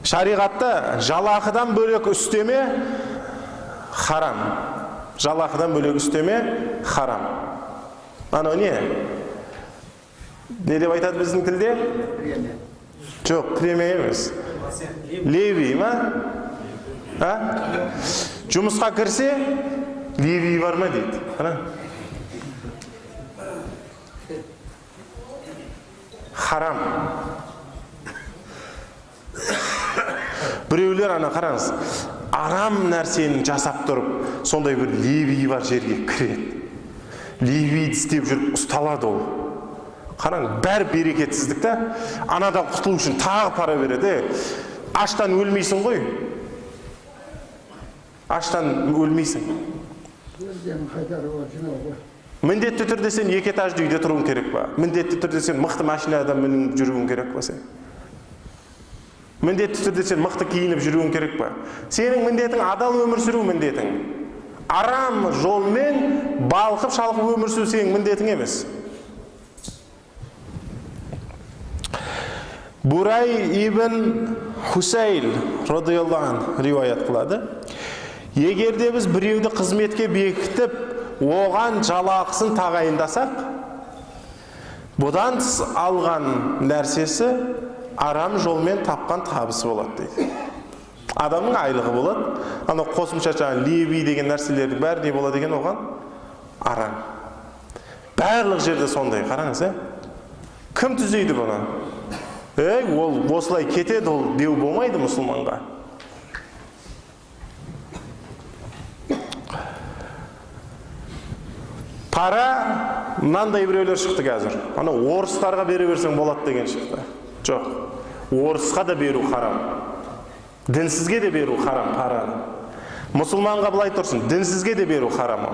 Шариғатта жалақыдан бөлек үстеме харам. Жалақыдан бөлек үстеме харам. Анау не? Не деп айтады біздің тілде? Жоқ, премия емес. Леви ма? Жұмысқа кірсе, леви бар ма дейді. Харам. Біреулер ана қараңыз, арам нәрсені жасап тұрып, сондай бір леви бар жерге кіреді. Леви істеп жүріп ұсталады ол. Қараң, бәрі берекетсіздік та, анадан құтылу үшін тағы пара береді. Аштан өлмейсің ғой. Аштан өлмейсің. Міндетті түрде сен екі этажды үйде тұруың керек па? Міндетті түрде сен мықты машинада мініп жүруің керек па сен? Міндетті түрде сен мықты киініп жүруің керек па? Сенің міндетің адал өмір сүру міндетің. Арам жолмен балқып шалқып өмір сүру сенің міндетің емес. Бурай ибн Хусайл радиаллаху анху риуаят қылады. Егерде біз біреуді қызметке бекітіп, оған жалақысын тағайындасақ, бұдан тыс алған нәрсесі арам жолмен тапқан табысы болады дейді. Адамның айлығы болады. Ана қосымша леви деген нәрселердің бәрі не болады деген оған? Арам. Барлық жерде сондай. Қараңыз, кім түзейді бұны? Ол осылай кетеді, ол деу болмайды мұсылманға. Пара, мынандай біреулер шықты қазір. Ана орыстарға бере берсең болады деген шықты. Жоқ. Орысқа да беру харам. Дінсізге де беру харам параны. Мұсылманға былай тұрсын, дінсізге де беру харам.